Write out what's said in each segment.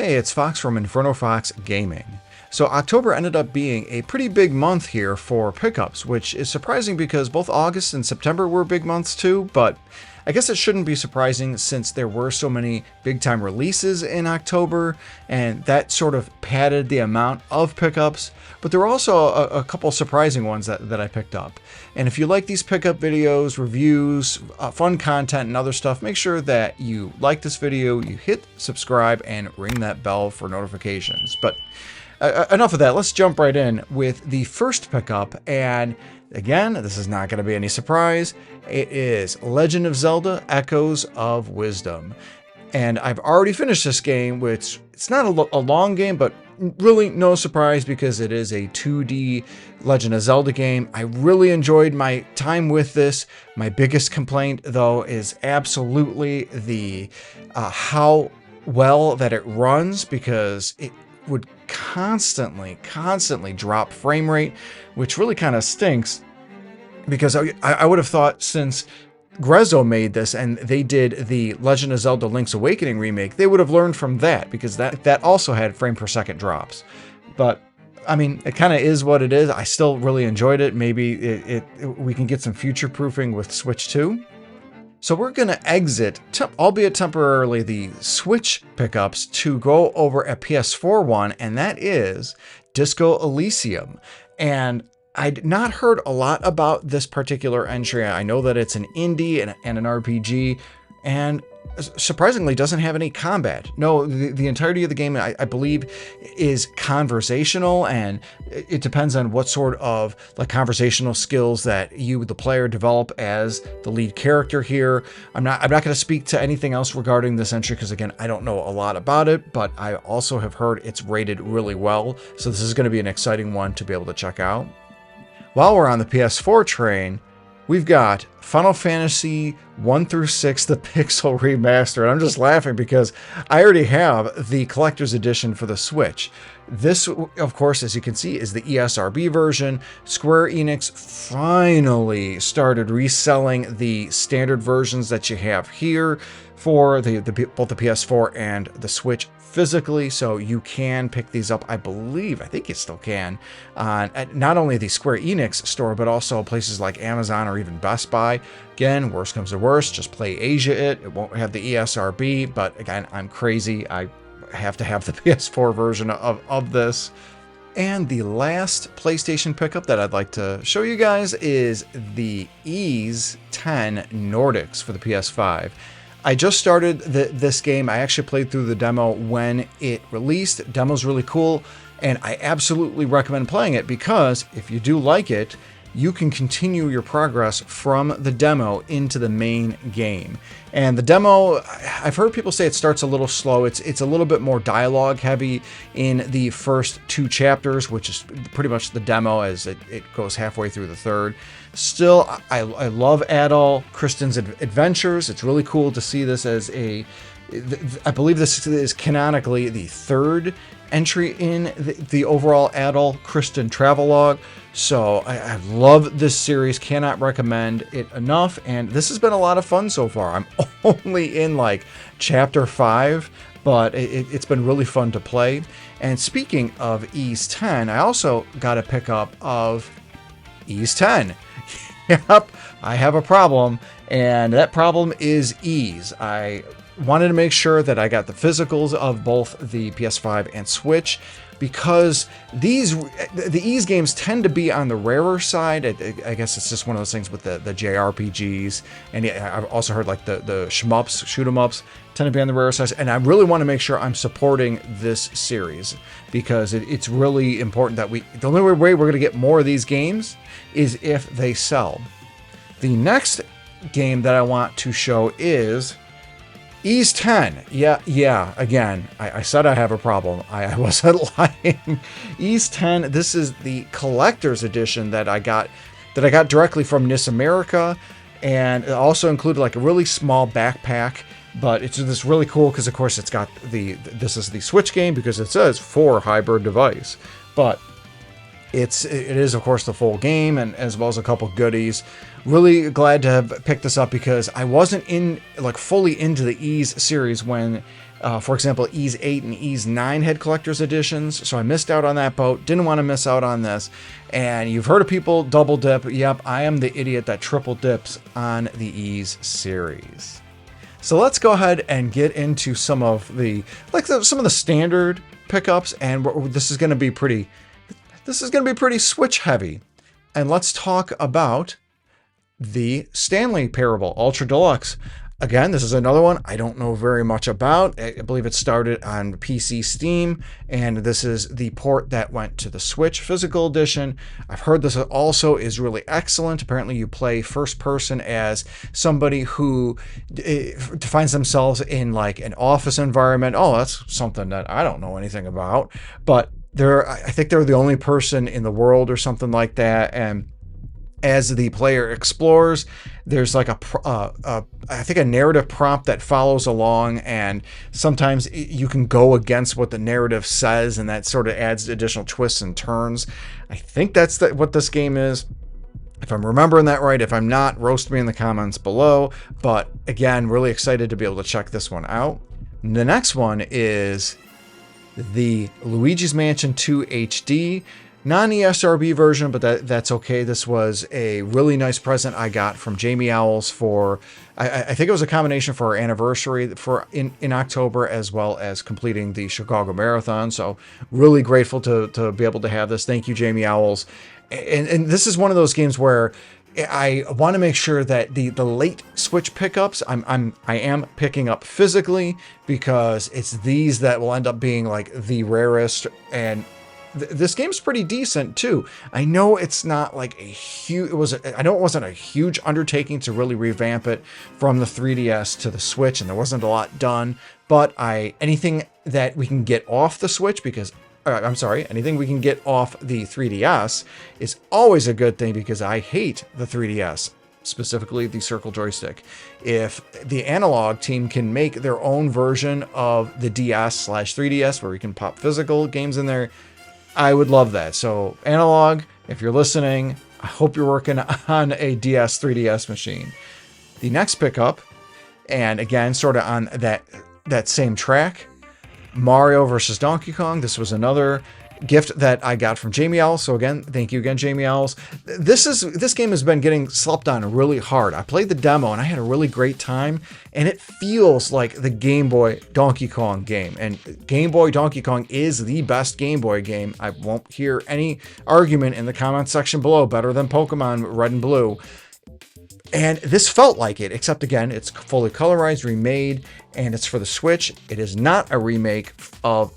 Hey, it's Fox from Inferno Fox Gaming. So October ended up being a pretty big month here for pickups, which is surprising because both August and September were big months too, but I guess it shouldn't be surprising since there were so many big time releases in October, and that sort of padded the amount of pickups. But there were also a couple surprising ones that I picked up. And if you like these pickup videos, reviews, fun content, and other stuff, make sure that you like this video, you hit subscribe, and ring that bell for notifications. But enough of that. Let's jump right in with the first pickup. And again, this is not going to be any surprise. It is Legend of Zelda: Echoes of Wisdom. And I've already finished this game, which it's not a long game, but really no surprise because it is a 2D Legend of Zelda game. I really enjoyed my time with this. My biggest complaint, though, is absolutely the how well that it runs, because it would constantly drop frame rate, which really kind of stinks, because I would have thought since Grezzo made this and they did the Legend of Zelda Link's Awakening remake, they would have learned from that, because that also had frame per second drops. But I mean, it kind of is what it is. I still really enjoyed it. Maybe we can get some future proofing with Switch 2. So we're going to exit, albeit temporarily, the Switch pickups to go over a PS4 one, and that is Disco Elysium. And I'd not heard a lot about this particular entry. I know that it's an indie and an RPG, and surprisingly doesn't have any combat. No, the entirety of the game, I believe, is conversational, and it depends on what sort of like conversational skills that you, the player, develop as the lead character here. I'm not going to speak to anything else regarding this entry because, again, I don't know a lot about it, but I also have heard it's rated really well, so this is going to be an exciting one to be able to check out. While we're on the PS4 train, we've got Final Fantasy 1 through 6, the Pixel Remaster. And I'm just laughing because I already have the collector's edition for the Switch. This, of course, as you can see, is the ESRB version. Square Enix finally started reselling the standard versions that you have here for both the PS4 and the Switch physically, so you can pick these up. I think you still can, on not only the Square Enix store, but also places like Amazon or even Best Buy. Again, worst comes to worst, just play Asia it won't have the ESRB, but again, I'm crazy. I have to have the PS4 version of this. And the last PlayStation pickup that I'd like to show you guys is the Ys 10 Nordics for the PS5. I just started this game. I actually played through the demo when it released. The demo's really cool, and I absolutely recommend playing it because if you do like it, you can continue your progress from the demo into the main game. And the demo, I've heard people say it starts a little slow. It's a little bit more dialogue heavy in the first 2 chapters, which is pretty much the demo as it goes halfway through the third. Still, I love Adol Kristen's adventures. It's really cool to see this as I believe this is canonically the 3rd entry in the overall Adol Kristen travelogue. So I love this series, cannot recommend it enough, and this has been a lot of fun so far. I'm only in like chapter 5, but it's been really fun to play. And speaking of Ys 10, I also got a pickup of Ys 10. Yep, I have a problem, and that problem is Ys. I wanted to make sure that I got the physicals of both the PS5 and Switch, because the Ys games tend to be on the rarer side. I guess it's just one of those things with the JRPGs, and I've also heard like the shmups, shoot 'em ups, tend to be on the rarer side. And I really want to make sure I'm supporting this series because it's really important that the only way we're going to get more of these games is if they sell. The next game that I want to show is Ys 10. Yeah, again, I said I have a problem. I wasn't lying. Ys 10, this is the collector's edition that I got directly from NIS America, and it also included like a really small backpack, but it's this really cool because of course it's got this is the Switch game because it says for hybrid device, but it is of course the full game, and as well as a couple goodies. Really glad to have picked this up because I wasn't fully into the Ys series when For example, Ys 8 and Ys 9 had collector's editions, so I missed out on that boat. Didn't want to miss out on this. And you've heard of people double dip. Yep, I am the idiot that triple dips on the Ys series. So let's go ahead and get into some of the standard pickups, and this is going to be pretty Switch heavy. And let's talk about the Stanley Parable Ultra Deluxe. Again, this is another one I don't know very much about. I believe it started on PC Steam, and this is the port that went to the Switch physical edition. I've heard this also is really excellent. Apparently you play first person as somebody who finds themselves in like an office environment. Oh, that's something that I don't know anything about, but I think they're the only person in the world or something like that. And as the player explores, there's like I think a narrative prompt that follows along, and sometimes you can go against what the narrative says, and that sort of adds additional twists and turns. I think that's what this game is, if I'm remembering that right. If I'm not, roast me in the comments below. But again, really excited to be able to check this one out. The next one is the Luigi's Mansion 2 HD. Non-ESRB version, but that's okay. This was a really nice present I got from Jamie Owls for, I think it was a combination for our anniversary in October, as well as completing the Chicago Marathon. So really grateful to be able to have this. Thank you, Jamie Owls. And this is one of those games where I want to make sure that the late Switch pickups I am picking up physically, because it's these that will end up being like the rarest. And this game's pretty decent too. I know it's not like a huge, I know it wasn't a huge undertaking to really revamp it from the 3DS to the Switch, and there wasn't a lot done, but anything that we can get off the Switch, anything we can get off the 3DS is always a good thing, because I hate the 3DS, specifically the circle joystick. If the Analog team can make their own version of the DS/3DS where we can pop physical games in there, I would love that. So Analog, if you're listening, I hope you're working on a DS 3DS machine. The next pickup, and again, sort of on that same track, Mario vs. Donkey Kong. This was another gift that I got from Jamie Owls. So again, thank you again, Jamie Owls. This game has been getting slept on really hard. I played the demo and I had a really great time, and it feels like the Game Boy Donkey Kong game. And Game Boy Donkey Kong is the best Game Boy game. I won't hear any argument in the comment section below. Better than Pokemon Red and Blue. And this felt like it, except again, it's fully colorized, remade, and it's for the Switch. It is not a remake of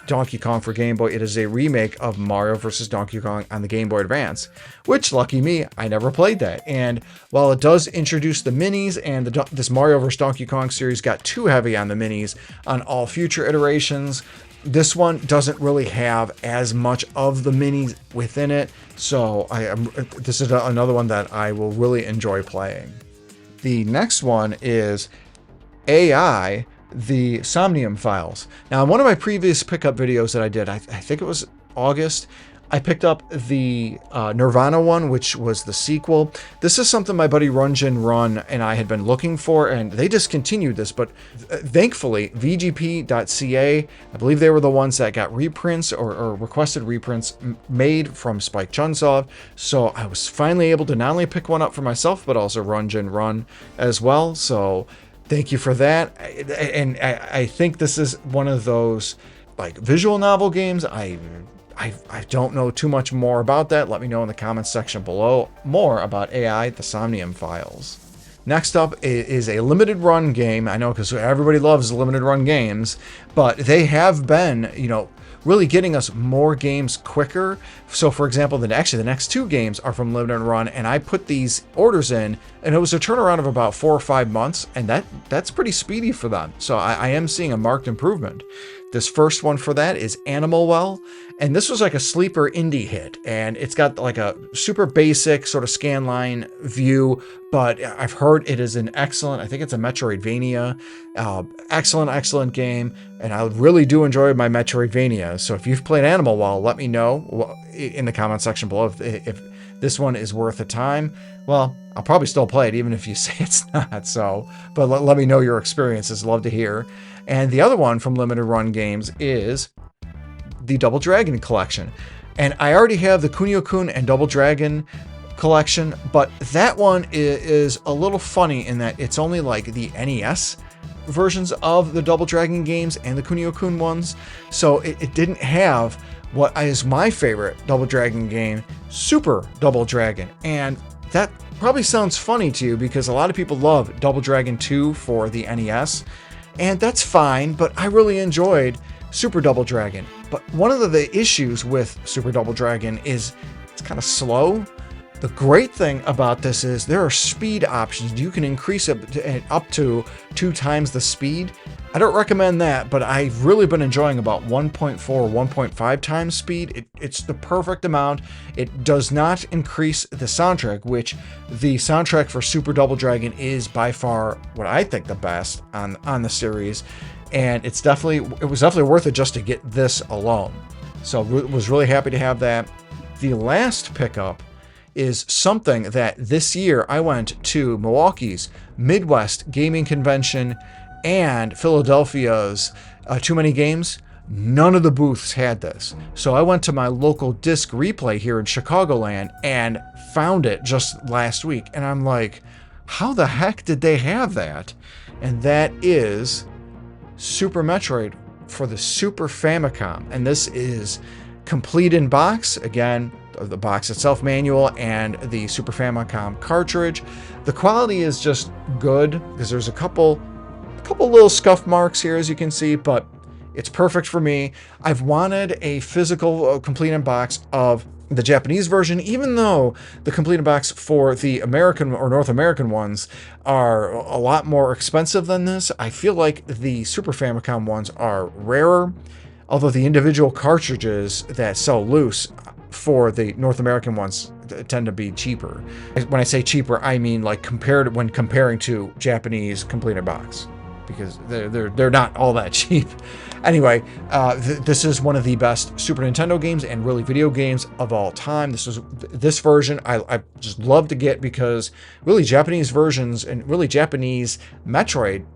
Donkey Kong for Game Boy. It is a remake of Mario vs. Donkey Kong on the Game Boy Advance, which, lucky me, I never played that. And while it does introduce the minis, and this Mario vs. Donkey Kong series got too heavy on the minis on all future iterations, this one doesn't really have as much of the minis within it. So this is another one that I will really enjoy playing. The next one is AI, the Somnium Files. Now, in one of my previous pickup videos that I did, I think it was August, I picked up the Nirvana one, which was the sequel. This is something my buddy Runjin Run and I had been looking for, and they discontinued this, but thankfully, VGP.ca, I believe they were the ones that got reprints or requested reprints made from Spike Chunsoft. So I was finally able to not only pick one up for myself, but also Runjin Run as well. So thank you for that. And I think this is one of those like visual novel games. I don't know too much more about that. Let me know in the comments section below more about AI, the Somnium Files. Next up is a limited run game. I know, because everybody loves limited run games, but they have been, really getting us more games quicker. So for example, the next two games are from limited run, and I put these orders in, and it was a turnaround of about 4 or 5 months, and that's pretty speedy for them. So I am seeing a marked improvement. This first one for that is Animal Well, and this was like a sleeper indie hit, and it's got like a super basic sort of scanline view, but I've heard it is I think it's a Metroidvania. Excellent game, and I really do enjoy my Metroidvania. So if you've played Animal Well, let me know in the comment section below if this one is worth the time. Well, I'll probably still play it even if you say it's not. So, but let me know your experiences. Love to hear. And the other one from Limited Run Games is the Double Dragon collection. And I already have the Kunio-kun and Double Dragon collection, but that one is a little funny in that it's only like the NES versions of the Double Dragon games and the Kunio-kun ones. So it didn't have what is my favorite Double Dragon game, Super Double Dragon. And that probably sounds funny to you because a lot of people love Double Dragon 2 for the NES, and that's fine, but I really enjoyed Super Double Dragon. But one of the issues with Super Double Dragon is it's kind of slow. The great thing about this is there are speed options. You can increase it up to 2 times the speed. I don't recommend that, but I've really been enjoying about 1.4, 1.5 times speed. It's the perfect amount. It does not increase the soundtrack, which the soundtrack for Super Double Dragon is by far what I think the best on the series. And it was definitely worth it just to get this alone. So was really happy to have that. The last pickup is something that this year I went to Milwaukee's Midwest Gaming Convention and Philadelphia's Too Many Games. None of the booths had this. So I went to my local Disc Replay here in Chicagoland and found it just last week. And I'm like, how the heck did they have that? And that is Super Metroid for the Super Famicom. And this is complete in box. Again, the box itself, manual, and the Super Famicom cartridge. The quality is just good because there's a couple little scuff marks here, as you can see, but it's perfect for me. I've wanted a physical complete in box of the Japanese version, even though the complete in box for the American or North American ones are a lot more expensive than this. I feel like the Super Famicom ones are rarer, although the individual cartridges that sell loose for the North American ones tend to be cheaper. When I say cheaper, I mean like when comparing to Japanese complete in box, because they're not all that cheap. Anyway, this is one of the best Super Nintendo games and really video games of all time. This version I just love to get because really Japanese versions and really Japanese Metroid,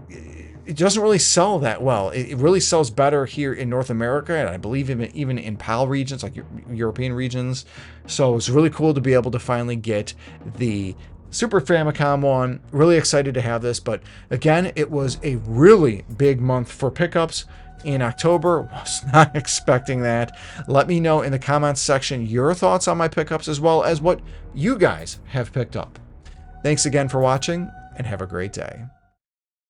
it doesn't really sell that well. It really sells better here in North America, and I believe even in PAL regions, like European regions. So it's really cool to be able to finally get the Super Famicom one. Really excited to have this, but again, it was a really big month for pickups in October. Was not expecting that. Let me know in the comments section your thoughts on my pickups as well as what you guys have picked up. Thanks again for watching, and have a great day.